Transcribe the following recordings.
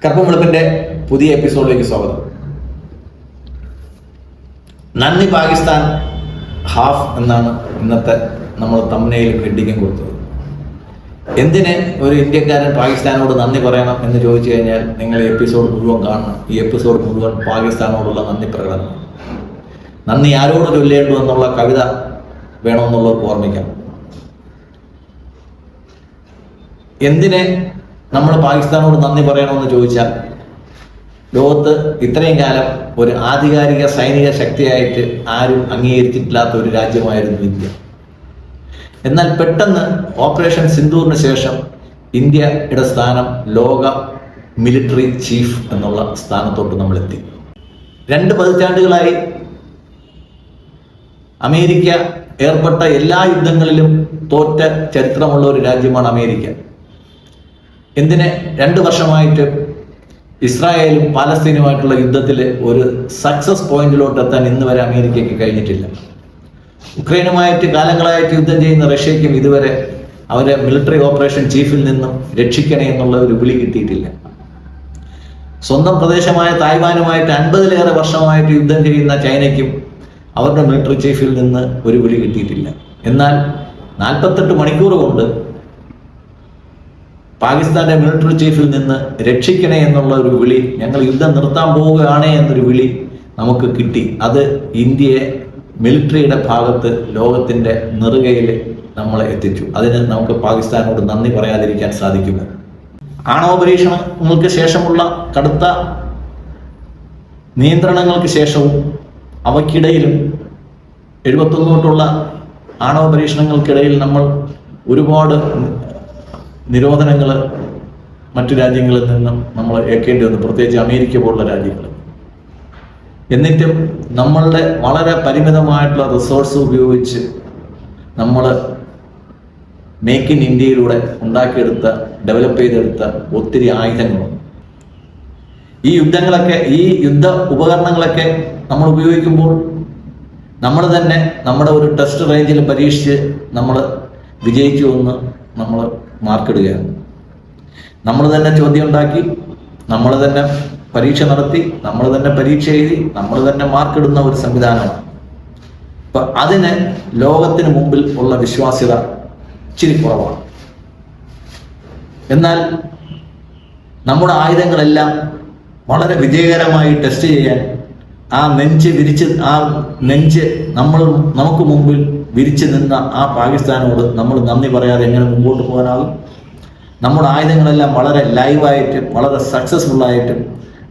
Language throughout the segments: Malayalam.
കറുപ്പും വെളുപ്പിന്റെ പുതിയ എപ്പിസോഡിലേക്ക് സ്വാഗതം. നന്ദി പാകിസ്ഥാൻ ഹാഫ് എന്നാണ് ഇന്നത്തെ നമ്മൾ തംബ്നെയിലും ഹെഡിങ്ങും കൊടുത്തത്. എന്തിന് ഒരു ഇന്ത്യക്കാരൻ പാകിസ്ഥാനോട് നന്ദി പറയണം എന്ന് ചോദിച്ചു കഴിഞ്ഞാൽ നിങ്ങൾ ഈ എപ്പിസോഡ് മുഴുവൻ കാണണം. ഈ എപ്പിസോഡ് മുഴുവൻ പാകിസ്ഥാനോടുള്ള നന്ദി പ്രകടനം. നന്ദി ആരോട് ചൊല്ലേണ്ടു എന്നുള്ള കവിത വേണമെന്നുള്ളവർക്ക് ഓർമ്മിക്കാം. എന്തിനെ നമ്മൾ പാകിസ്ഥാനോട് നന്ദി പറയണമെന്ന് ചോദിച്ചാൽ, ലോകത്ത് ഇത്രയും കാലം ഒരു ആധികാരിക സൈനിക ശക്തിയായിട്ട് ആരും അംഗീകരിച്ചിട്ടില്ലാത്ത ഒരു രാജ്യമായിരുന്നു ഇന്ത്യ. എന്നാൽ പെട്ടെന്ന് ഓപ്പറേഷൻ സിന്ദൂറിന് ശേഷം ഇന്ത്യയുടെ സ്ഥാനം ലോക മിലിറ്ററി ചീഫ് എന്നുള്ള സ്ഥാനത്തോട്ട് നമ്മളെത്തി. 2 പതിറ്റാണ്ടുകളായി അമേരിക്ക ഏർപ്പെട്ട എല്ലാ യുദ്ധങ്ങളിലും തോറ്റ ചരിത്രമുള്ള ഒരു രാജ്യമാണ് അമേരിക്ക. എന്തിന് 2 വർഷമായിട്ട് ഇസ്രായേലും പാലസ്തീനുമായിട്ടുള്ള യുദ്ധത്തിൽ ഒരു സക്സസ് പോയിന്റിലോട്ട് എത്താൻ ഇന്ന് വരെ അമേരിക്കയ്ക്ക് കഴിഞ്ഞിട്ടില്ല. ഉക്രൈനുമായിട്ട് കാലങ്ങളായിട്ട് യുദ്ധം ചെയ്യുന്ന റഷ്യയ്ക്കും ഇതുവരെ അവരെ മിലിറ്ററി ഓപ്പറേഷൻ ചീഫിൽ നിന്നും രക്ഷിക്കണേ എന്നുള്ള ഒരു വിളി കിട്ടിയിട്ടില്ല. സ്വന്തം പ്രദേശമായ തായ്വാനുമായിട്ട് 50-ലേറെ വർഷമായിട്ട് യുദ്ധം ചെയ്യുന്ന ചൈനയ്ക്കും അവരുടെ മിലിറ്ററി ചീഫിൽ നിന്ന് ഒരു വിളി കിട്ടിയിട്ടില്ല. എന്നാൽ 48 മണിക്കൂർ കൊണ്ട് പാകിസ്ഥാന്റെ മിലിറ്ററി ചീഫിൽ നിന്ന് രക്ഷിക്കണേ എന്നുള്ള ഒരു വിളി, ഞങ്ങൾ യുദ്ധം നിർത്താൻ പോവുകയാണേ എന്നൊരു വിളി നമുക്ക് കിട്ടി. അത് ഇന്ത്യയെ മിലിറ്ററിയുടെ ഭാഗത്ത് ലോകത്തിന്റെ നെറുകയിൽ നമ്മളെ എത്തിച്ചു. അതിന് നമുക്ക് പാകിസ്ഥാനോട് നന്ദി പറയാതിരിക്കാൻ സാധിക്കുമോ? ആണവ പരീക്ഷണങ്ങൾക്ക് ശേഷമുള്ള കടുത്ത നിയന്ത്രണങ്ങൾക്ക് ശേഷവും അവയ്ക്കിടയിലും 71 തൊട്ടുള്ള ആണവ പരീക്ഷണങ്ങൾക്കിടയിൽ നമ്മൾ ഒരുപാട് നിരോധനങ്ങൾ മറ്റു രാജ്യങ്ങളിൽ നിന്നും നമ്മൾ ഏൽക്കേണ്ടി വന്നു, പ്രത്യേകിച്ച് അമേരിക്ക പോലുള്ള രാജ്യങ്ങൾ. എന്നിട്ടും നമ്മളുടെ വളരെ പരിമിതമായിട്ടുള്ള റിസോഴ്സ് ഉപയോഗിച്ച് നമ്മൾ മേക്ക് ഇൻ ഇന്ത്യയിലൂടെ ഉണ്ടാക്കിയെടുത്ത, ഡെവലപ്പ് ചെയ്തെടുത്ത ഒത്തിരി ആയുധങ്ങളുണ്ട്. ഈ യുദ്ധ ഉപകരണങ്ങളൊക്കെ നമ്മൾ ഉപയോഗിക്കുമ്പോൾ നമ്മൾ തന്നെ നമ്മുടെ ഒരു ടെസ്റ്റ് റേഞ്ചിൽ പരീക്ഷിച്ച് നമ്മൾ വിജയിക്കുമെന്ന് നമ്മൾ മാർക്കിടുകയാണ്. നമ്മൾ തന്നെ ചോദ്യം ഉണ്ടാക്കി, നമ്മൾ തന്നെ പരീക്ഷ നടത്തി, നമ്മൾ തന്നെ പരീക്ഷ എഴുതി, നമ്മൾ തന്നെ മാർക്കിടുന്ന ഒരു സംവിധാനമാണ്. അപ്പൊ അതിന് ലോകത്തിന് മുമ്പിൽ ഉള്ള വിശ്വാസ്യത ഇച്ചിരി കുറവാണ്. എന്നാൽ നമ്മുടെ ആയുധങ്ങളെല്ലാം വളരെ വിജയകരമായി ടെസ്റ്റ് ചെയ്യാൻ ആ നെഞ്ച് നമുക്ക് മുമ്പിൽ വിരിച്ചു നിന്ന ആ പാകിസ്ഥാനോട് നമ്മൾ നന്ദി പറയാതെ എങ്ങനെ മുമ്പോട്ട് പോകാനാകും? നമ്മുടെ ആയുധങ്ങളെല്ലാം വളരെ ലൈവായിട്ടും വളരെ സക്സസ്ഫുള്ളായിട്ടും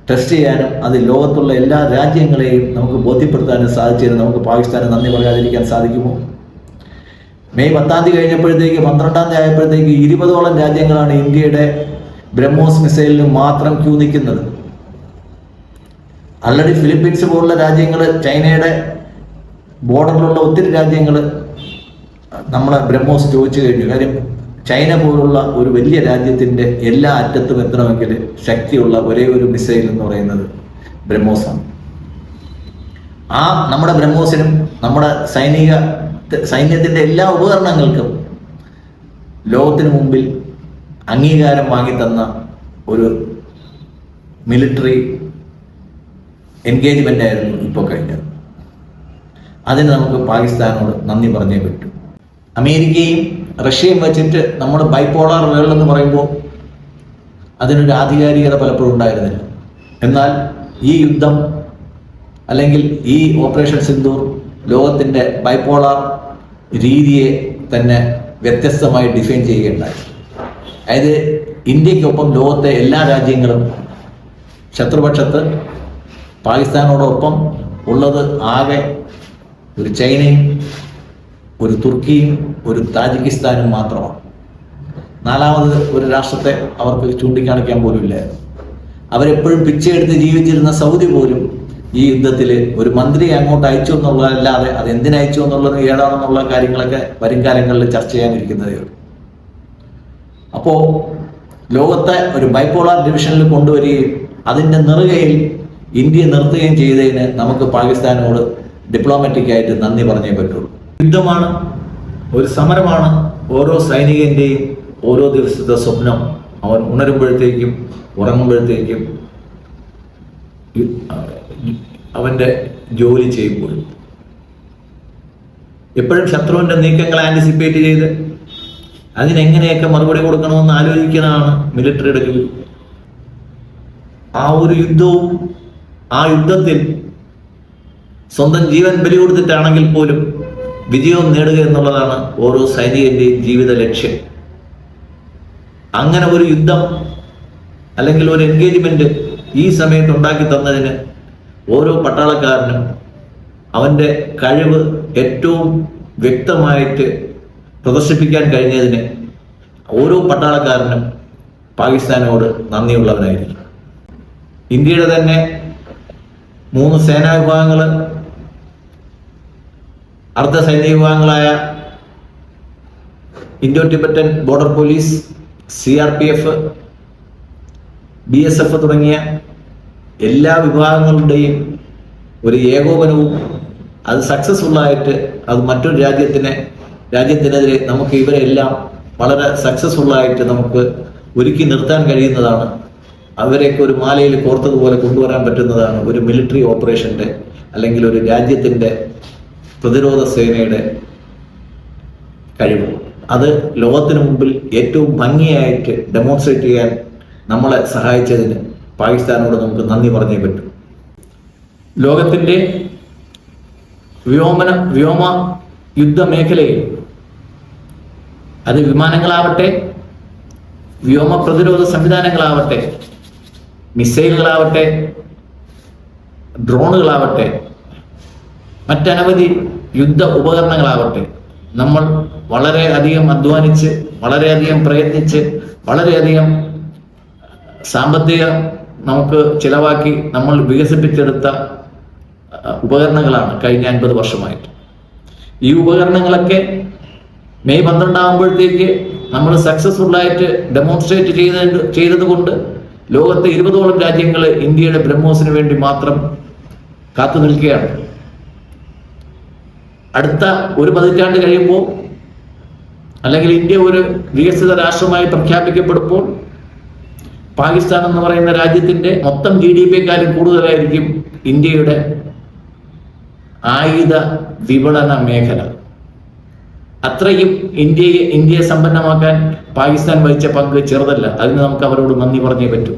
ടെസ്റ്റ് ചെയ്യാനും അത് ലോകത്തുള്ള എല്ലാ രാജ്യങ്ങളെയും നമുക്ക് ബോധ്യപ്പെടുത്താനും സാധിച്ചതിന് നമുക്ക് പാകിസ്ഥാന് നന്ദി പറയാതിരിക്കാൻ സാധിക്കുമോ? മെയ് 10-ാം തീയതി കഴിഞ്ഞപ്പോഴത്തേക്ക് 12-ാം തീയതി ആയപ്പോഴത്തേക്ക് 20ഓളം രാജ്യങ്ങളാണ് ഇന്ത്യയുടെ ബ്രഹ്മോസ് മിസൈലിന് മാത്രം ക്യൂ നിൽക്കുന്നത്. ആൾറെഡി ഫിലിപ്പീൻസ് പോലുള്ള രാജ്യങ്ങൾ, ചൈനയുടെ ബോർഡറിലുള്ള ഒത്തിരി രാജ്യങ്ങൾ നമ്മളെ ബ്രഹ്മോസ് ചോദിച്ചു കഴിഞ്ഞു. കാര്യം ചൈന പോലുള്ള ഒരു വലിയ രാജ്യത്തിന്റെ എല്ലാ അറ്റത്തും എത്തണമെങ്കിൽ ശക്തിയുള്ള ഒരേ ഒരു മിസൈൽ എന്ന് പറയുന്നത് ബ്രഹ്മോസാണ്. ആ നമ്മുടെ ബ്രഹ്മോസിനും നമ്മുടെ സൈന്യത്തിന്റെ എല്ലാ ഉപകരണങ്ങൾക്കും ലോകത്തിന് മുമ്പിൽ അംഗീകാരം വാങ്ങിത്തന്ന ഒരു മിലിറ്ററി എൻഗേജ്മെന്റ് ആയിരുന്നു ഇപ്പോൾ കഴിഞ്ഞത്. അതിന് നമുക്ക് പാകിസ്ഥാനോട് നന്ദി പറഞ്ഞേ പറ്റൂ. അമേരിക്കയും റഷ്യയും വെച്ചിട്ട് നമ്മൾ ബൈപോളാർ വേൾഡ് എന്ന് പറയുമ്പോൾ അതിനൊരു ആധികാരികത പലപ്പോഴും ഉണ്ടായിരുന്നില്ല. എന്നാൽ ഈ യുദ്ധം അല്ലെങ്കിൽ ഈ ഓപ്പറേഷൻ സിന്ദൂർ ലോകത്തിൻ്റെ ബൈപോളാർ രീതിയെ തന്നെ വ്യത്യസ്തമായി ഡിഫൈൻ ചെയ്യുകയുണ്ടായി. അതായത് ഇന്ത്യക്കൊപ്പം ലോകത്തെ എല്ലാ രാജ്യങ്ങളും ശത്രുപക്ഷത്ത് പാകിസ്ഥാനോടൊപ്പം ഉള്ളത് ആകെ ഒരു ചൈനയും ഒരു തുർക്കിയും ഒരു താജിക്കിസ്ഥാനും മാത്രമാണ്. 4ാമത് ഒരു രാഷ്ട്രത്തെ അവർക്ക് ചൂണ്ടിക്കാണിക്കാൻ പോലും ഇല്ലായിരുന്നു. അവരെപ്പോഴും പിച്ചയെടുത്ത് ജീവിച്ചിരുന്ന സൗദി പോലും ഈ യുദ്ധത്തിൽ ഒരു മന്ത്രിയെ അങ്ങോട്ട് അയച്ചു എന്നുള്ളതല്ലാതെ അത് എന്തിനയച്ചു എന്നുള്ളത് ഏതാണെന്നുള്ള കാര്യങ്ങളൊക്കെ വരും കാലങ്ങളിൽ ചർച്ച ചെയ്യാനിരിക്കുന്നതേ ഉള്ളൂ. അപ്പോൾ ലോകത്തെ ഒരു ബൈപോളാർ ഡിവിഷനിൽ കൊണ്ടുവരികയും അതിൻ്റെ നെറുകയിൽ ഇന്ത്യ നിർത്തുകയും ചെയ്തതിന് നമുക്ക് പാകിസ്ഥാനോട് ഡിപ്ലോമാറ്റിക്കായിട്ട് നന്ദി പറഞ്ഞേ പറ്റുള്ളൂ. യുദ്ധമാണ്, ഒരു സമരമാണ് ഓരോ സൈനികന്റെയും ഓരോ ദിവസത്തെ സ്വപ്നം അവൻ ഉണരുമ്പോഴത്തേക്കും ഉറങ്ങുമ്പോഴത്തേക്കും അവൻ്റെ ജോലി ചെയ്യുമ്പോഴും എപ്പോഴും ശത്രുവിൻ്റെ നീക്കങ്ങൾ ആൻറ്റിസിപ്പേറ്റ് ചെയ്ത് അതിനെങ്ങനെയൊക്കെ മറുപടി കൊടുക്കണമെന്ന് ആലോചിക്കുന്നതാണ് മിലിറ്ററിയുടെ ജോലി. ആ ഒരു യുദ്ധവും ആ യുദ്ധത്തിൽ സ്വന്തം ജീവൻ ബലി കൊടുത്തിട്ടാണെങ്കിൽ പോലും വിജയവും നേടുക എന്നുള്ളതാണ് ഓരോ സൈനികന്റെയും ജീവിത ലക്ഷ്യം. അങ്ങനെ ഒരു യുദ്ധം അല്ലെങ്കിൽ ഒരു എൻഗേജ്മെന്റ് ഈ സമയത്ത് ഉണ്ടാക്കി തന്നതിന് ഓരോ പട്ടാളക്കാരനും അവൻ്റെ കഴിവ് ഏറ്റവും വ്യക്തമായിട്ട് പ്രദർശിപ്പിക്കാൻ കഴിഞ്ഞതിന് ഓരോ പട്ടാളക്കാരനും പാകിസ്ഥാനോട് നന്ദിയുള്ളവനായിരിക്കും. ഇന്ത്യയുടെ തന്നെ 3 സേനാ വിഭാഗങ്ങൾ, അർദ്ധ സൈനിക വിഭാഗങ്ങളായ Indo Tibetan border police, CRPF, BSF തുടങ്ങിയ എല്ലാ വിഭാഗങ്ങളുടെയും ഒരു ഏകോപനവും അത് സക്സസ്ഫുള്ളായിട്ട് അത് മറ്റൊരു രാജ്യത്തിനെതിരെ നമുക്ക് ഇവരെല്ലാം വളരെ സക്സസ്ഫുള്ളായിട്ട് നമുക്ക് ഒരുക്കി നിർത്താൻ കഴിയുന്നതാണ്. അവരെയൊക്കെ ഒരു മാലയിൽ കോർത്തതുപോലെ കൊണ്ടുവരാൻ പറ്റുന്നതാണ് ഒരു മിലിറ്ററി ഓപ്പറേഷൻ്റെ അല്ലെങ്കിൽ ഒരു രാജ്യത്തിൻ്റെ പ്രതിരോധ സേനയുടെ കഴിവ്. അത് ലോകത്തിന് മുമ്പിൽ ഏറ്റവും ഭംഗിയായിട്ട് ഡെമോൺസ്ട്രേറ്റ് ചെയ്യാൻ നമ്മളെ സഹായിച്ചതിന് പാകിസ്ഥാനോട് നമുക്ക് നന്ദി പറഞ്ഞേ പറ്റും. ലോകത്തിൻ്റെ വ്യോമ യുദ്ധ മേഖലയിൽ അത് വിമാനങ്ങളാവട്ടെ, വ്യോമ പ്രതിരോധ സംവിധാനങ്ങളാവട്ടെ, മിസൈലുകളാവട്ടെ, ഡ്രോണുകളാവട്ടെ, മറ്റനവധി യുദ്ധ ഉപകരണങ്ങളാവട്ടെ, നമ്മൾ വളരെയധികം അധ്വാനിച്ച്, വളരെയധികം പ്രയത്നിച്ച്, വളരെയധികം സാമ്പത്തികം നമുക്ക് ചിലവാക്കി നമ്മൾ വികസിപ്പിച്ചെടുത്ത ഉപകരണങ്ങളാണ് കഴിഞ്ഞ 50 വർഷമായിട്ട്. ഈ ഉപകരണങ്ങളൊക്കെ മെയ് 12 ആകുമ്പോഴത്തേക്ക് നമ്മൾ സക്സസ്ഫുള്ളായിട്ട് ഡെമോൺസ്ട്രേറ്റ് ചെയ്തത് കൊണ്ട് ലോകത്തെ 20ഓളം രാജ്യങ്ങൾ ഇന്ത്യയുടെ ബ്രഹ്മോസിന് വേണ്ടി മാത്രം കാത്തു നിൽക്കുകയാണ്. അടുത്ത ഒരു പതിറ്റാണ്ട് കഴിയുമ്പോൾ അല്ലെങ്കിൽ ഇന്ത്യ ഒരു വികസിത രാഷ്ട്രമായി പ്രഖ്യാപിക്കപ്പെടുമ്പോൾ പാകിസ്ഥാൻ എന്ന് പറയുന്ന രാജ്യത്തിന്റെ മൊത്തം GDP-ക്കാരും കൂടുതലായിരിക്കും ഇന്ത്യയുടെ ആയുധ വിപണന മേഖല. അത്രയും ഇന്ത്യയെ സമ്പന്നമാക്കാൻ പാകിസ്ഥാൻ വഹിച്ച പങ്ക് ചെറുതല്ല. അതിന് നമുക്ക് അവരോട് നന്ദി പറഞ്ഞേ പറ്റൂ.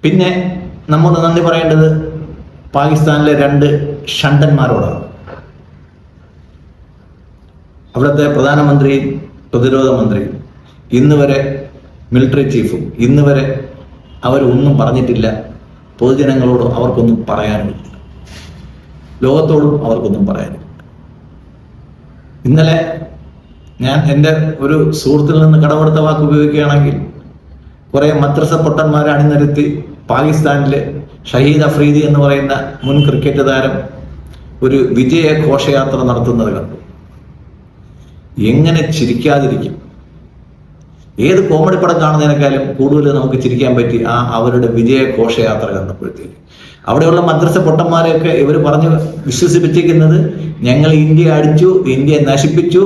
പിന്നെ നമ്മൾ നന്ദി പറയേണ്ടത് പാകിസ്ഥാനിലെ 2 ഷണ്ടന്മാരോടാണ്. അവിടുത്തെ പ്രധാനമന്ത്രിയും പ്രതിരോധ മന്ത്രിയും ഇന്ന് വരെ മിലിറ്ററി ചീഫും ഇന്ന് വരെ അവരൊന്നും പറഞ്ഞിട്ടില്ല. പൊതുജനങ്ങളോടും അവർക്കൊന്നും പറയാനുമില്ല, ലോകത്തോടും അവർക്കൊന്നും പറയാനില്ല. ഇന്നലെ ഞാൻ എൻ്റെ ഒരു സുഹൃത്തിൽ നിന്ന് കടമെടുത്ത വാക്ക് ഉപയോഗിക്കുകയാണെങ്കിൽ, കുറേ മദ്രസ പൊട്ടന്മാരെ അണിനിരത്തി പാകിസ്ഥാനിലെ ഷഹീദ് അഫ്രീദി എന്ന് പറയുന്ന മുൻ ക്രിക്കറ്റ് താരം ഒരു വിജയ ഘോഷയാത്ര നടത്തുന്നത് കണ്ടു. എങ്ങനെ ചിരിക്കാതിരിക്കും? ഏത് കോമഡി പടം കാണുന്നതിനേക്കാളും കൂടുതൽ നമുക്ക് ചിരിക്കാൻ പറ്റി അവരുടെ വിജയ ഘോഷയാത്ര കണ്ടപ്പോഴത്തേക്ക്. അവിടെയുള്ള മദ്രസ പൊട്ടന്മാരെയൊക്കെ ഇവർ പറഞ്ഞ് വിശ്വസിപ്പിച്ചിരിക്കുന്നത് ഞങ്ങൾ ഇന്ത്യ അടിച്ചു, ഇന്ത്യ നശിപ്പിച്ചു,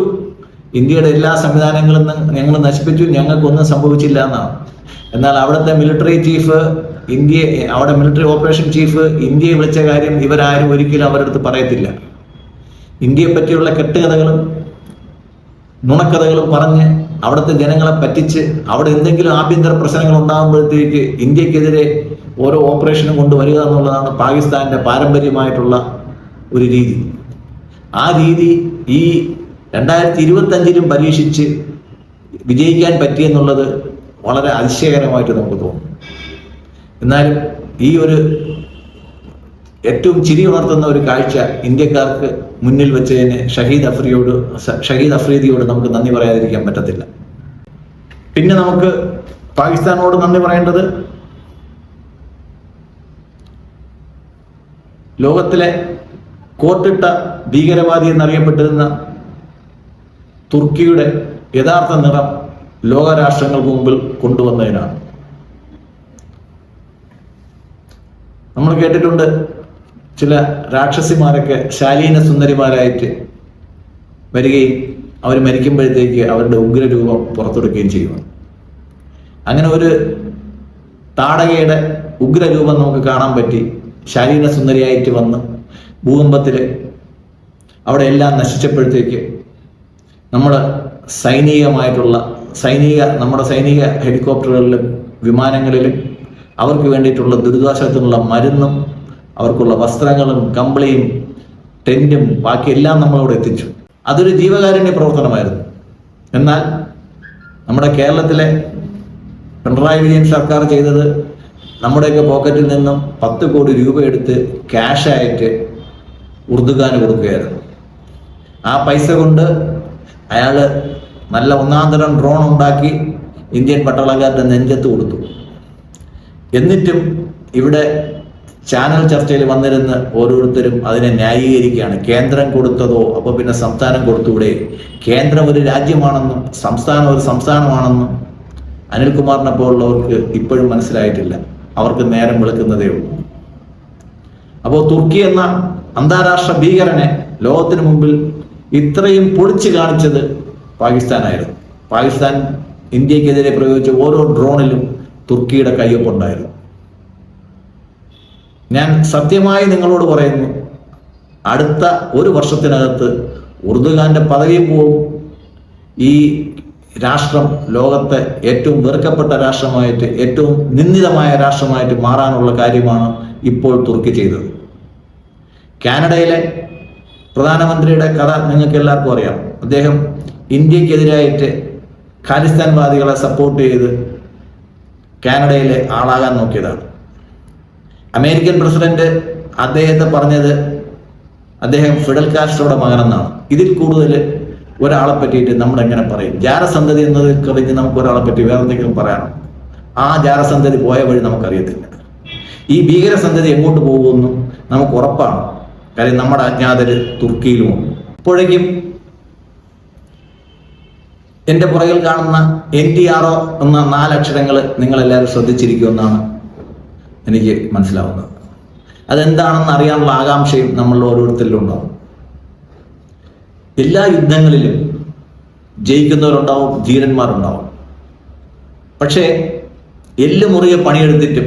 ഇന്ത്യയുടെ എല്ലാ സംവിധാനങ്ങളും ഞങ്ങൾ നശിപ്പിച്ചു, ഞങ്ങൾക്കൊന്നും സംഭവിച്ചില്ല എന്നാണ്. എന്നാൽ അവിടുത്തെ മിലിറ്ററി ചീഫ് അവിടെ മിലിറ്ററി ഓപ്പറേഷൻ ചീഫ് ഇന്ത്യയെ വിളിച്ച കാര്യം ഇവരാരും ഒരിക്കലും അവരുടെ അടുത്ത് പറയത്തില്ല. ഇന്ത്യയെ പറ്റിയുള്ള കെട്ടുകഥകളും നുണക്കഥകളും പറഞ്ഞ് അവിടുത്തെ ജനങ്ങളെ പറ്റിച്ച് അവിടെ എന്തെങ്കിലും ആഭ്യന്തര പ്രശ്നങ്ങൾ ഉണ്ടാകുമ്പോഴത്തേക്ക് ഇന്ത്യക്കെതിരെ ഓരോ ഓപ്പറേഷനും കൊണ്ടുവരിക എന്നുള്ളതാണ് പാകിസ്ഥാന്റെ പാരമ്പര്യമായിട്ടുള്ള ഒരു രീതി. ആ രീതി ഈ 2025 പരീക്ഷിച്ച് വിജയിക്കാൻ പറ്റിയെന്നുള്ളത് വളരെ അതിശയകരമായിട്ട് നമുക്ക് തോന്നും. എന്നാലും ഈ ഒരു ഏറ്റവും ചിരി ഉണർത്തുന്ന ഒരു കാഴ്ച ഇന്ത്യക്കാർക്ക് മുന്നിൽ വെച്ചതിന് ഷഹീദ് അഫ്രീദിയോട് നമുക്ക് നന്ദി പറയാതിരിക്കാൻ പറ്റത്തില്ല. പിന്നെ നമുക്ക് പാകിസ്ഥാനോട് നന്ദി പറയേണ്ടത് ലോകത്തിലെ കോട്ടിട്ട ഭീകരവാദി എന്നറിയപ്പെട്ടിരുന്ന തുർക്കിയുടെ യഥാർത്ഥ നിറം ലോകരാഷ്ട്രങ്ങൾക്ക് മുമ്പിൽ കൊണ്ടുവന്നതിനാണ്. നമ്മൾ കേട്ടിട്ടുണ്ട് ചില രാക്ഷസിമാരൊക്കെ ശാലീന സുന്ദരിമാരായിട്ട് വരികയും അവർ മരിക്കുമ്പോഴത്തേക്ക് അവരുടെ ഉഗ്രരൂപം പുറത്തെടുക്കുകയും ചെയ്യുന്നു. അങ്ങനെ ഒരു താടകയുടെ ഉഗ്രരൂപം നമുക്ക് കാണാൻ പറ്റി. ശരീര സുന്ദരിയായിട്ട് വന്ന് ഭൂകമ്പത്തിൽ അവിടെ എല്ലാം നശിച്ചപ്പോഴത്തേക്ക് നമ്മുടെ സൈനിക ഹെലികോപ്റ്ററുകളിലും വിമാനങ്ങളിലും അവർക്ക് വേണ്ടിയിട്ടുള്ള ദുരിതാശ്വാസത്തിനുള്ള മരുന്നും അവർക്കുള്ള വസ്ത്രങ്ങളും കമ്പിളിയും ടെന്റും ബാക്കിയെല്ലാം നമ്മളവിടെ എത്തിച്ചു. അതൊരു ജീവകാരുണ്യ പ്രവർത്തനമായിരുന്നു. എന്നാൽ നമ്മുടെ കേരളത്തിലെ പിണറായി വിജയൻ സർക്കാർ ചെയ്തത് നമ്മുടെയൊക്കെ പോക്കറ്റിൽ നിന്നും 10 കോടി രൂപ എടുത്ത് ക്യാഷായിട്ട് ഉർദുഖാന് കൊടുക്കുകയായിരുന്നു. ആ പൈസ കൊണ്ട് അയാൾ നല്ല ഒന്നാന്തരം ഡ്രോൺ ഉണ്ടാക്കി ഇന്ത്യൻ പട്ടാളക്കാരുടെ നെഞ്ചത്ത് കൊടുത്തു. എന്നിട്ടും ഇവിടെ ചാനൽ ചർച്ചയിൽ വന്നിരുന്ന് ഓരോരുത്തരും അതിനെ ന്യായീകരിക്കുകയാണ്. കേന്ദ്രം കൊടുത്തതോ, അപ്പോൾ പിന്നെ സംസ്ഥാനം കൊടുത്തൂടെ? കേന്ദ്രം ഒരു രാജ്യമാണെന്നും സംസ്ഥാനം ഒരു സംസ്ഥാനമാണെന്നും അനിൽകുമാറിനെ പോലുള്ളവർക്ക് ഇപ്പോഴും മനസ്സിലായിട്ടില്ല. അവർക്ക് നേരം വെളുക്കുന്നതേ ഉള്ളൂ. അപ്പോൾ തുർക്കി എന്ന അന്താരാഷ്ട്ര ഭീകരനെ ലോകത്തിന് മുമ്പിൽ ഇത്രയും പൊളിച്ചു കാണിച്ചത് പാകിസ്ഥാനായിരുന്നു. പാകിസ്ഥാൻ ഇന്ത്യക്കെതിരെ പ്രയോഗിച്ച ഓരോ ഡ്രോണിലും തുർക്കിയുടെ കയ്യൊപ്പുണ്ടായിരുന്നു. ഞാൻ സത്യമായി നിങ്ങളോട് പറയുന്നു, അടുത്ത 1 വർഷത്തിനകത്ത് ഉർദുഖാന്റെ പദവിയും പോവും. ഈ രാഷ്ട്രം ലോകത്തെ ഏറ്റവും വെറുക്കപ്പെട്ട രാഷ്ട്രമായിട്ട്, ഏറ്റവും നിന്ദിതമായ രാഷ്ട്രമായിട്ട് മാറാനുള്ള കാര്യമാണ് ഇപ്പോൾ തുർക്കി ചെയ്തത്. കാനഡയിലെ പ്രധാനമന്ത്രിയുടെ കഥ നിങ്ങൾക്ക് എല്ലാവർക്കും അറിയാം. അദ്ദേഹം ഇന്ത്യക്കെതിരായിട്ട് ഖാലിസ്ഥാൻവാദികളെ സപ്പോർട്ട് ചെയ്ത് കാനഡയിലെ ആളാകാൻ നോക്കിയതാണ്. അമേരിക്കൻ പ്രസിഡന്റ് അദ്ദേഹത്തെ പറഞ്ഞത് അദ്ദേഹം ഫിഡൽ കാസ്ട്രോയുടെ മകനെന്നാണ്. ഇതിൽ കൂടുതൽ ഒരാളെ പറ്റിയിട്ട് നമ്മൾ എങ്ങനെ പറയും? ജാരസന്ധതി എന്നത് കഴിഞ്ഞ് നമുക്ക് ഒരാളെ പറ്റി വേറെ എന്തെങ്കിലും പറയാനോ? ആ ജാരസന്ധതി പോയ വഴി നമുക്കറിയത്തില്ല. ഈ ഭീകരസന്ധതി എങ്ങോട്ട് പോകുമെന്നും നമുക്ക് ഉറപ്പാണ്. കാര്യം നമ്മുടെ അജ്ഞാതര് തുർക്കിയിലുമുണ്ട്. ഇപ്പോഴേക്കും എൻ്റെ പുറകിൽ കാണുന്ന NTRO എന്ന 4 അക്ഷരങ്ങൾ നിങ്ങളെല്ലാവരും ശ്രദ്ധിച്ചിരിക്കുമെന്നാണ് എനിക്ക് മനസ്സിലാവുന്നത്. അതെന്താണെന്ന് അറിയാനുള്ള ആകാംക്ഷയും നമ്മളിൽ ഓരോരുത്തരിലും ഉണ്ടാവും. എല്ലാ യുദ്ധങ്ങളിലും ജയിക്കുന്നവരുണ്ടാവും, ധീരന്മാരുണ്ടാവും. പക്ഷേ എല്ല് മുറിയെ പണിയെടുത്തിട്ടും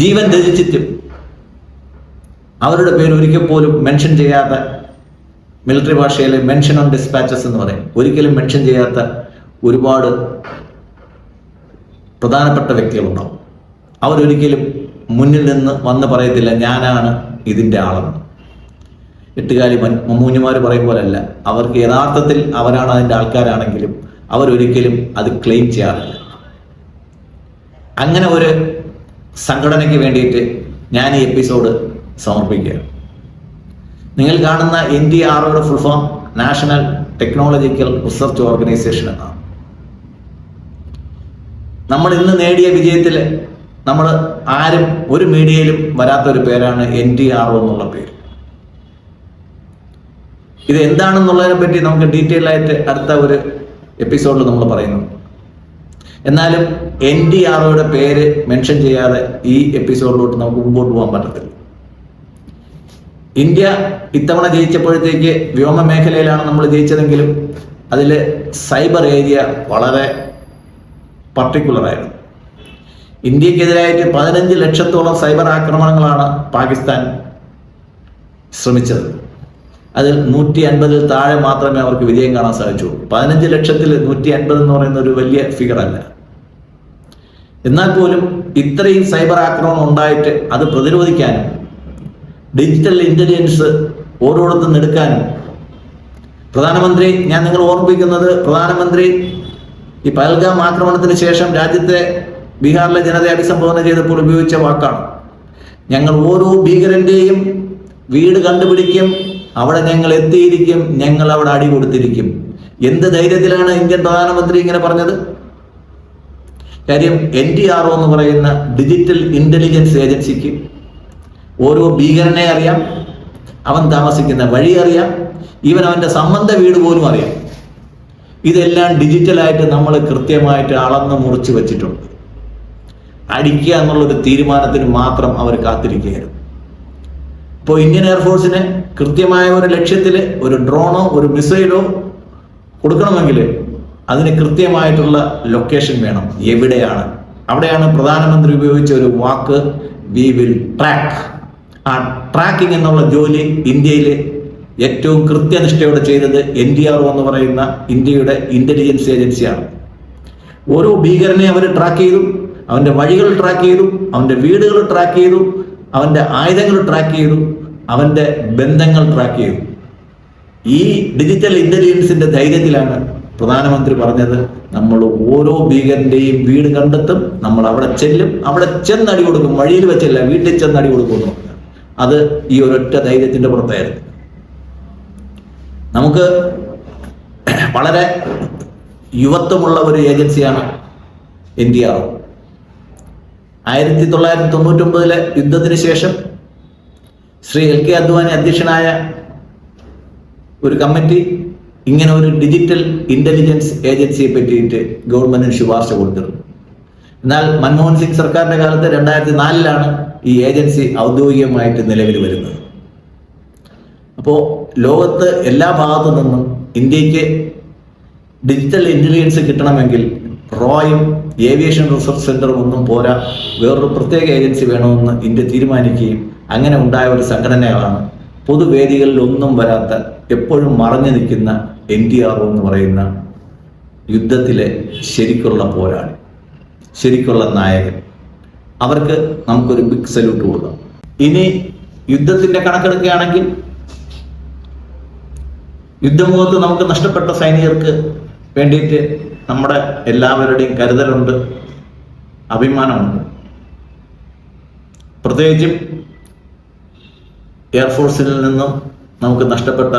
ജീവൻ ത്യജിച്ചിട്ടും അവരുടെ പേര് ഒരിക്കൽ പോലും മെൻഷൻ ചെയ്യാത്ത, മിലിറ്ററി ഭാഷയിൽ മെൻഷൻ ഓൺ ഡിസ്പാച്ചസ് എന്ന് പറയും, ഒരിക്കലും മെൻഷൻ ചെയ്യാത്ത ഒരുപാട് പ്രധാനപ്പെട്ട വ്യക്തികളുണ്ടാവും. അവരൊരിക്കലും മുന്നിൽ നിന്ന് വന്ന് പറയത്തില്ല ഞാനാണ് ഇതിൻ്റെ ആളെന്ന്. എട്ടുകാലി മമ്മൂഞ്ഞുമാർ പറയും പോലല്ല, അവർക്ക് യഥാർത്ഥത്തിൽ അവരാണ് അതിൻ്റെ ആൾക്കാരാണെങ്കിലും അവരൊരിക്കലും അത് ക്ലെയിം ചെയ്യാറില്ല. അങ്ങനെ ഒരു സംഘടനയ്ക്ക് വേണ്ടിയിട്ട് ഞാൻ ഈ എപ്പിസോഡ് സമർപ്പിക്കുകയാണ്. നിങ്ങൾ കാണുന്ന NTROയുടെ full form national technological research organisation എന്നാണ്. നമ്മൾ ഇന്ന് നേടിയ വിജയത്തിൽ നമ്മൾ ആരും ഒരു മീഡിയയിലും വരാത്തൊരു പേരാണ് NTRO എന്നുള്ള പേര്. ഇത് എന്താണെന്നുള്ളതിനെ പറ്റി നമുക്ക് ഡീറ്റെയിൽ ആയിട്ട് അടുത്ത ഒരു എപ്പിസോഡിൽ നമ്മൾ പറയുന്നു. എന്നാലും NTROയുടെ പേര് മെൻഷൻ ചെയ്യാതെ ഈ എപ്പിസോഡിലോട്ട് നമുക്ക് മുമ്പോട്ട് പോകാൻ പറ്റത്തില്ല. ഇന്ത്യ ഇത്തവണ ജയിച്ചപ്പോഴത്തേക്ക് വ്യോമ മേഖലയിലാണ് നമ്മൾ ജയിച്ചതെങ്കിലും അതിൽ സൈബർ ഏരിയ വളരെ പർട്ടിക്കുലറായിരുന്നു. ഇന്ത്യക്കെതിരായിട്ട് 15 ലക്ഷത്തോളം സൈബർ ആക്രമണങ്ങളാണ് പാകിസ്ഥാൻ ശ്രമിച്ചത്. അതിൽ 150 താഴെ മാത്രമേ അവർക്ക് വിജയം കാണാൻ സാധിച്ചുള്ളൂ. 15 ലക്ഷത്തിൽ 150 എന്ന് പറയുന്ന ഒരു വലിയ ഫിഗർ അല്ല. എന്നാൽ പോലും ഇത്രയും സൈബർ ആക്രമണം ഉണ്ടായിട്ട് അത് പ്രതിരോധിക്കാനും ഡിജിറ്റൽ ഇന്റലിജൻസ് ഓരോടത്തും എടുക്കാനും പ്രധാനമന്ത്രി, ഞാൻ നിങ്ങൾ ഓർമ്മിപ്പിക്കുന്നത്, പ്രധാനമന്ത്രി ഈ പഹൽഗാം ആക്രമണത്തിന് ശേഷം രാജ്യത്തെ ബീഹാറിലെ ജനതയെ അഭിസംബോധന ചെയ്തപ്പോൾ ഉപയോഗിച്ച വാക്കാണ്, ഞങ്ങൾ ഓരോ ഭീകരന്റെയും വീട് കണ്ടുപിടിക്കും, അവിടെ ഞങ്ങൾ എത്തിയിരിക്കും, ഞങ്ങൾ അവിടെ അടി കൊടുത്തിരിക്കും. എന്ത് ധൈര്യത്തിലാണ് ഇന്ത്യൻ പ്രധാനമന്ത്രി ഇങ്ങനെ പറഞ്ഞത്? കാര്യം NTRO എന്ന് പറയുന്ന ഡിജിറ്റൽ ഇന്റലിജൻസ് ഏജൻസിക്ക് ഓരോ ഭീകരനെ അറിയാം, അവൻ താമസിക്കുന്ന വഴി അറിയാം, ഈവൻ അവന്റെ സംബന്ധ വീട് പോലും അറിയാം. ഇതെല്ലാം ഡിജിറ്റലായിട്ട് നമ്മൾ കൃത്യമായിട്ട് അളന്ന് മുറിച്ച് വെച്ചിട്ടുണ്ട്. അടിക്കുക എന്നുള്ളൊരു തീരുമാനത്തിന് മാത്രം അവർ കാത്തിരിക്കുകയായിരുന്നു. ഇപ്പോൾ ഇന്ത്യൻ എയർഫോഴ്സിന് കൃത്യമായ ഒരു ലക്ഷ്യത്തിൽ ഒരു ഡ്രോണോ ഒരു മിസൈലോ കൊടുക്കണമെങ്കിൽ അതിന് കൃത്യമായിട്ടുള്ള ലൊക്കേഷൻ വേണം. എവിടെയാണ്? അവിടെയാണ് പ്രധാനമന്ത്രി ഉപയോഗിച്ച ഒരു വാക്ക്, വി വിൽ ട്രാക്ക്. ആ ട്രാക്കിംഗ് എന്നുള്ള ജോലി ഇന്ത്യയിൽ ഏറ്റവും കൃത്യനിഷ്ഠയോടെ ചെയ്തത് NTRO എന്ന് പറയുന്ന ഇന്ത്യയുടെ ഇന്റലിജൻസ് ഏജൻസിയാണ്. ഓരോ ഭീകരനെ അവർ ട്രാക്ക് ചെയ്തു, അവന്റെ വഴികൾ ട്രാക്ക് ചെയ്തു, അവന്റെ വീടുകൾ ട്രാക്ക് ചെയ്തു, അവന്റെ ആയുധങ്ങൾ ട്രാക്ക് ചെയ്തു, അവന്റെ ബന്ധങ്ങൾ ട്രാക്ക് ചെയ്തു. ഈ ഡിജിറ്റൽ ഇന്റലിജൻസിന്റെ ധൈര്യത്തിലാണ് പ്രധാനമന്ത്രി പറഞ്ഞത്, നമ്മൾ ഓരോ ഭീകരന്റെയും വീട് കണ്ടെത്തും, നമ്മൾ അവിടെ ചെല്ലും, അവിടെ ചെന്നടി കൊടുക്കും, വഴിയിൽ വെച്ചല്ല വീട്ടിൽ ചെന്നടി കൊടുക്കുന്നു. അത് ഈ ഒരൊറ്റ ധൈര്യത്തിന്റെ പുറത്തായിരുന്നു. നമുക്ക് വളരെ യുവത്വമുള്ള ഒരു ഏജൻസിയാണ് NTRO. 1999 യുദ്ധത്തിന് ശേഷം ശ്രീ LK അദ്വാനി അധ്യക്ഷനായ ഒരു കമ്മിറ്റി ഇങ്ങനെ ഒരു ഡിജിറ്റൽ ഇന്റലിജൻസ് ഏജൻസിയെ പറ്റിയിട്ട് ഗവൺമെന്റിന് ശുപാർശ കൊടുത്തിരുന്നു. എന്നാൽ മൻമോഹൻ സിംഗ് സർക്കാരിന്റെ കാലത്ത് 2004 ഈ ഏജൻസി ഔദ്യോഗികമായിട്ട് നിലവിൽ വരുന്നത്. അപ്പോൾ ലോകത്ത് എല്ലാ ഭാഗത്തു നിന്നും ഇന്ത്യക്ക് ഡിജിറ്റൽ ഇന്റലിജൻസ് കിട്ടണമെങ്കിൽ റോയും ഏവിയേഷൻ റിസർച്ച് സെന്ററും ഒന്നും പോരാ, വേറൊരു പ്രത്യേക ഏജൻസി വേണമെന്ന് ഇന്ത്യ തീരുമാനിക്കുകയും അങ്ങനെ ഉണ്ടായ ഒരു സംഘടനകളാണ് പൊതുവേദികളിൽ ഒന്നും വരാത്ത, എപ്പോഴും മറഞ്ഞു നിൽക്കുന്ന NTRO എന്ന് പറയുന്ന യുദ്ധത്തിലെ ശരിക്കുള്ള പോരാളി, ശരിക്കുള്ള നായകൻ. അവർക്ക് നമുക്കൊരു ബിഗ് സല്യൂട്ട് കൊടുക്കാം. ഇനി യുദ്ധത്തിന്റെ കണക്കെടുക്കുകയാണെങ്കിൽ യുദ്ധമുഖത്ത് നമുക്ക് നഷ്ടപ്പെട്ട സൈനികർക്ക് വേണ്ടിയിട്ട് നമ്മുടെ എല്ലാവരുടെയും കരുതലുണ്ട്, അഭിമാനമുണ്ട്. പ്രത്യേകിച്ചും എയർഫോഴ്സിൽ നിന്നും നമുക്ക് നഷ്ടപ്പെട്ട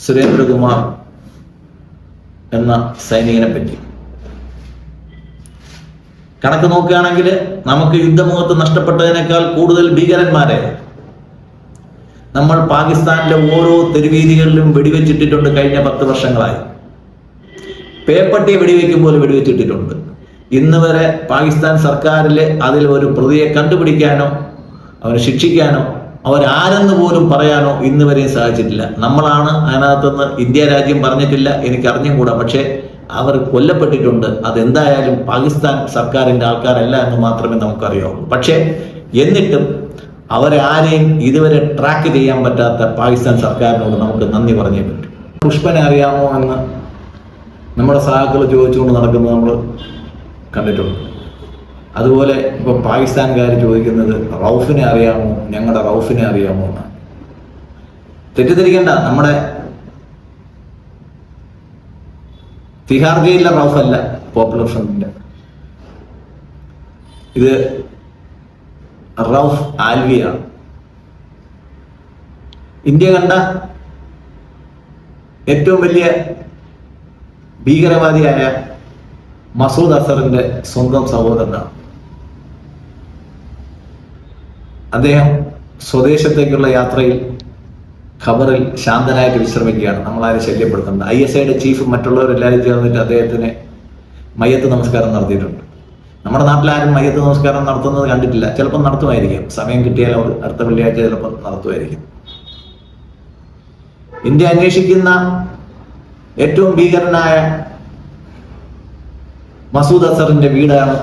സുരേന്ദ്രകുമാർ എന്ന സൈനികനെ പറ്റി കണക്ക് നോക്കുകയാണെങ്കിൽ നമുക്ക് യുദ്ധമുഖത്ത് നഷ്ടപ്പെട്ടതിനേക്കാൾ കൂടുതൽ ഭീകരന്മാരെ നമ്മൾ പാകിസ്ഥാനിലെ ഓരോ തെരുവീതികളിലും വെടിവെച്ചിട്ടിട്ടുണ്ട്. കഴിഞ്ഞ 10 വർഷങ്ങളായി പേപ്പട്ടിയെ വെടിവെക്കുമ്പോൾ വെടിവെച്ചിട്ടിട്ടുണ്ട്. ഇന്ന് വരെ പാകിസ്ഥാൻ സർക്കാരിൽ അതിൽ ഒരു പ്രതിയെ കണ്ടുപിടിക്കാനോ അവരെ ശിക്ഷിക്കാനോ അവരാരെന്ന് പോലും പറയാനോ ഇന്ന് വരെയും സാധിച്ചിട്ടില്ല. നമ്മളാണ് അതിനകത്തുനിന്ന് ഇന്ത്യ രാജ്യം പറഞ്ഞിട്ടില്ല, എനിക്ക് അറിഞ്ഞുകൂടാ. പക്ഷേ അവർ കൊല്ലപ്പെട്ടിട്ടുണ്ട്. അതെന്തായാലും പാകിസ്ഥാൻ സർക്കാരിൻ്റെ ആൾക്കാരല്ല എന്ന് മാത്രമേ നമുക്കറിയാവൂ. പക്ഷേ എന്നിട്ടും അവരെ ആരെയും ഇതുവരെ ട്രാക്ക് ചെയ്യാൻ പറ്റാത്ത പാകിസ്ഥാൻ സർക്കാരിനോട് നമുക്ക് നന്ദി പറഞ്ഞേ പറ്റും. പുഷ്പനെ അറിയാമോ എന്ന് നമ്മുടെ സഹാക്കൾ ചോദിച്ചുകൊണ്ട് നടക്കുന്നത് നമ്മൾ കണ്ടിട്ടുണ്ട്. അതുപോലെ ഇപ്പോൾ പാകിസ്ഥാൻകാർ ചോദിക്കുന്നത് റൌഫിനെ അറിയാമോ, ഞങ്ങളുടെ റൌഫിനെ അറിയാമോ എന്നാണ്. തെറ്റിദ്ധരിക്കേണ്ട, നമ്മുടെ തിഹാർ ജയിലിലെ റൌഫല്ല പോപ്പുലർ ഫ്രണ്ടിന്റെ, ഇത് റൌഫ് ആൽവിയാണ്. ഇന്ത്യ കണ്ട ഏറ്റവും വലിയ ഭീകരവാദിയായ മസൂദ് അസറിന്റെ സ്വന്തം സഹോദരനാണ്. അദ്ദേഹം സ്വദേശത്തേക്കുള്ള യാത്രയിൽ ഖബറിൽ ശാന്തനായിട്ട് വിശ്രമിക്കുകയാണ്. നമ്മളാരും ശല്യപ്പെടുത്തുന്നുണ്ട്. ISIയുടെ ചീഫ് മറ്റുള്ളവരെല്ലാവരും ചേർന്നിട്ട് അദ്ദേഹത്തിന് മയ്യത്ത് നമസ്കാരം നടത്തിയിട്ടുണ്ട്. നമ്മുടെ നാട്ടിലാരും മയ്യത്ത് നമസ്കാരം നടത്തുന്നത് കണ്ടിട്ടില്ല. ചിലപ്പോൾ നടത്തുമായിരിക്കും, സമയം കിട്ടിയാൽ അവർ അടുത്ത വെള്ളിയാഴ്ച ചിലപ്പോൾ നടത്തുമായിരിക്കും. ഇന്ത്യ അന്വേഷിക്കുന്ന ഏറ്റവും ഭീകരനായ മസൂദ് അസറിന്റെ വീടാണ്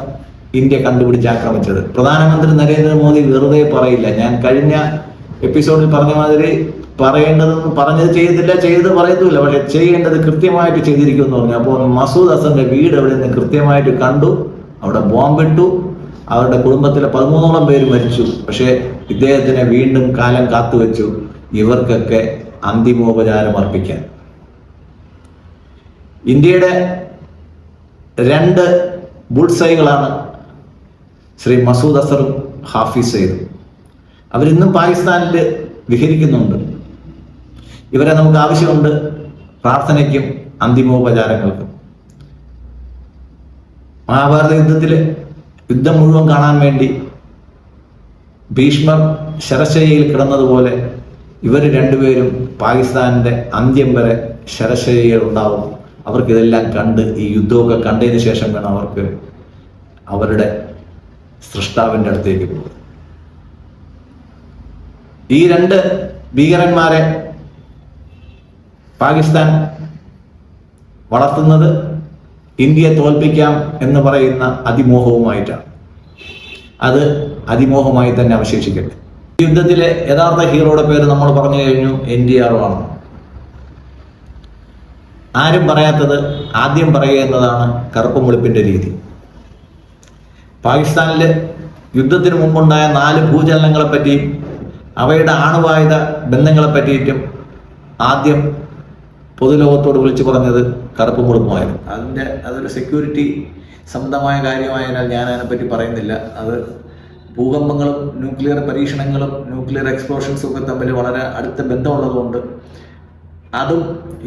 ഇന്ത്യ കണ്ടുപിടിച്ച് ആക്രമിച്ചത്. പ്രധാനമന്ത്രി നരേന്ദ്രമോദി വെറുതെ പറയില്ല. ഞാൻ കഴിഞ്ഞ എപ്പിസോഡിൽ പറഞ്ഞ മാതിരി പറയേണ്ടതെന്ന് പറഞ്ഞത് ചെയ്തില്ല, ചെയ്തത് പറയത്തുമില്ല. പക്ഷെ ചെയ്യേണ്ടത് കൃത്യമായിട്ട് ചെയ്തിരിക്കുമെന്ന് പറഞ്ഞു. അപ്പോൾ മസൂദ് അസറിന്റെ വീട് അവിടെ നിന്ന് കൃത്യമായിട്ട് കണ്ടു, അവിടെ ബോംബിട്ടു, അവരുടെ കുടുംബത്തിലെ 13ഓളം പേര് മരിച്ചു. പക്ഷേ ഇദ്ദേഹത്തിനെ വീണ്ടും കാലം കാത്തുവെച്ചു ഇവർക്കൊക്കെ അന്തിമോപചാരം അർപ്പിക്കാൻ. ഇന്ത്യയുടെ 2 ബുൾസൈകളാണ് ശ്രീ മസൂദ് അസറും ഹാഫിസ് സയ്യിദും. അവരിന്നും പാകിസ്ഥാനിൽ വിഹരിക്കുന്നുണ്ട്. ഇവരെ നമുക്ക് ആവശ്യമുണ്ട് പ്രാർത്ഥനയ്ക്കും അന്തിമോപചാരങ്ങൾക്കും. മഹാഭാരത യുദ്ധം മുഴുവൻ കാണാൻ വേണ്ടി ഭീഷ്മർ ശരശയ്യയിൽ കിടന്നതുപോലെ ഇവർ രണ്ടുപേരും പാകിസ്ഥാനിന്റെ അന്ത്യം വരെ ശരശയ്യയിൽ ഉണ്ടാവും. അവർക്കിതെല്ലാം കണ്ട്, ഈ യുദ്ധമൊക്കെ കണ്ടതിന് ശേഷം വേണം അവർക്ക് അവരുടെ സൃഷ്ടാവിൻ്റെ അടുത്തേക്ക് പോകും. ഈ 2 ഭീകരന്മാരെ പാകിസ്ഥാൻ വളർത്തുന്നത് ഇന്ത്യയെ തോൽപ്പിക്കാം എന്ന് പറയുന്ന അതിമോഹവുമായിട്ടാണ്. അത് അതിമോഹമായി തന്നെ അവശേഷിക്കട്ടെ. യുദ്ധത്തിലെ യഥാർത്ഥ ഹീറോയുടെ പേര് നമ്മൾ പറഞ്ഞു കഴിഞ്ഞു, NTR ആണ്. ആരും പറയാത്തത് ആദ്യം പറയുക എന്നതാണ് കറുപ്പും വെളുപ്പിന്റെ രീതി. പാകിസ്ഥാനിൽ യുദ്ധത്തിന് മുമ്പുണ്ടായ 4 ഭൂചലനങ്ങളെ പറ്റിയും അവയുടെ ആണവായുധ ബന്ധങ്ങളെ പറ്റിയിട്ടും ആദ്യം പൊതുലോകത്തോട് വിളിച്ചു പറഞ്ഞത് കറുപ്പും വെളുപ്പുമായിരുന്നു. അതൊരു സെക്യൂരിറ്റി സംബന്ധമായ കാര്യമായതിനാൽ ഞാൻ അതിനെപ്പറ്റി പറയുന്നില്ല. അത് ഭൂകമ്പങ്ങളും ന്യൂക്ലിയർ പരീക്ഷണങ്ങളും ന്യൂക്ലിയർ എക്സ്പ്ലോഷൻസും ഒക്കെ തമ്മിൽ വളരെ അടുത്ത ബന്ധമുള്ളതുകൊണ്ട് അതും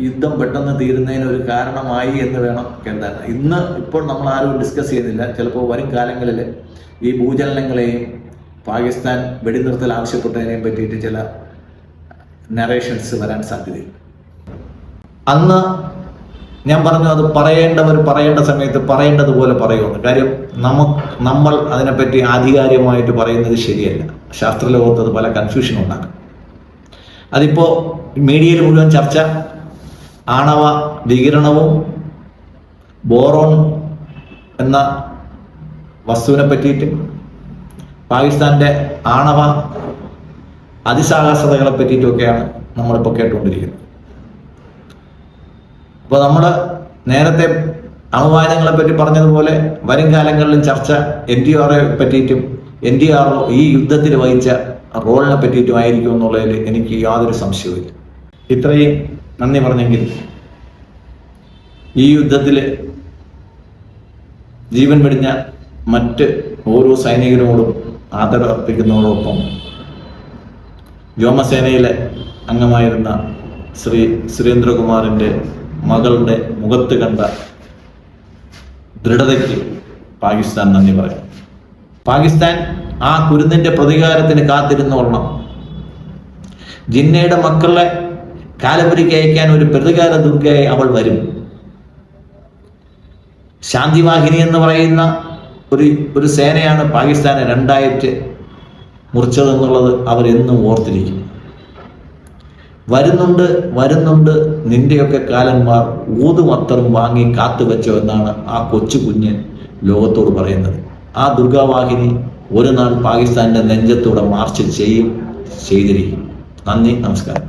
യുദ്ധം പെട്ടെന്ന് തീരുന്നതിന് ഒരു കാരണമായി എന്ന് വേണം കരുതാൻ. ഇപ്പോൾ നമ്മൾ ആരും ഡിസ്കസ് ചെയ്യുന്നില്ല. ചിലപ്പോൾ വരും കാലങ്ങളിൽ ഈ ഭൂചലനങ്ങളെയും പാകിസ്ഥാൻ വെടിനിർത്തൽ ആവശ്യപ്പെട്ടതിനെയും പറ്റിയിട്ട് ചില നറേഷൻസ് വരാൻ സാധ്യതയുണ്ട്. അന്ന് ഞാൻ പറഞ്ഞു, അത് പറയേണ്ടവർ പറയേണ്ട സമയത്ത് പറയേണ്ടതുപോലെ പറയുമെന്ന്. കാര്യം നമ്മൾ അതിനെപ്പറ്റി ആധികാരികമായിട്ട് പറയുന്നത് ശരിയല്ല. ശാസ്ത്രലോകത്ത് അത് പല കൺഫ്യൂഷൻ ഉണ്ടാക്കും. അതിപ്പോൾ മീഡിയയിൽ മുഴുവൻ ചർച്ച ആണവ വികിരണവും ബോറോൺ എന്ന വസ്തുവിനെ പറ്റിയിട്ട് പാകിസ്ഥാന്റെ ആണവ അതിസാഹസതകളെ പറ്റിയിട്ടുമൊക്കെയാണ് നമ്മളിപ്പോൾ കേട്ടുകൊണ്ടിരിക്കുന്നത്. അപ്പോൾ നമ്മൾ നേരത്തെ അണുവായുധങ്ങളെ പറ്റി പറഞ്ഞതുപോലെ വരും കാലങ്ങളിലും ചർച്ച NTR പറ്റിയിട്ടും NTR ഈ യുദ്ധത്തിൽ വഹിച്ച റോളിനെ പറ്റിയിട്ടും ആയിരിക്കും എന്നുള്ളതിൽ എനിക്ക് യാതൊരു സംശയവുമില്ല. ഇത്രയും നന്ദി പറഞ്ഞെങ്കിൽ ഈ യുദ്ധത്തിൽ ജീവൻ വെടിഞ്ഞ മറ്റ് ഓരോ സൈനികരോടും ആദരം അർപ്പിക്കുന്നതോടൊപ്പം വ്യോമസേനയിലെ അംഗമായിരുന്ന ശ്രീ സുരേന്ദ്രകുമാറിൻ്റെ മകളുടെ മുഖത്ത് കണ്ട ദൃഢതയ്ക്ക് പാകിസ്ഥാൻ നന്ദി പറയും. പാകിസ്ഥാൻ ആ കുരുന്നിന്റെ പ്രതികാരത്തിന് കാത്തിരുന്നോളണം. ജിന്നയുടെ മക്കളെ കാലപുരിക്ക് അയക്കാൻ ഒരു പ്രതികാര ദുർഗയായി അവൾ വരും. ശാന്തിവാഹിനി എന്ന് പറയുന്ന ഒരു സേനയാണ് പാകിസ്ഥാനെ 2 മുറിച്ചതെന്നുള്ളത് അവരെന്നും ഓർത്തിരിക്കും. വരുന്നുണ്ട് നിന്റെയൊക്കെ കാലന്മാർ ഊതുമത്തറും വാങ്ങി കാത്തുവെച്ചോ എന്നാണ് ആ കൊച്ചു കുഞ്ഞ് ലോകത്തോട് പറയുന്നത്. ആ ദുർഗാവാഹിനി ഒരു നാൾ പാകിസ്ഥാന്റെ നെഞ്ചത്തൂടെ മാർച്ച് ചെയ്തിരിക്കും. നന്ദി, നമസ്കാരം.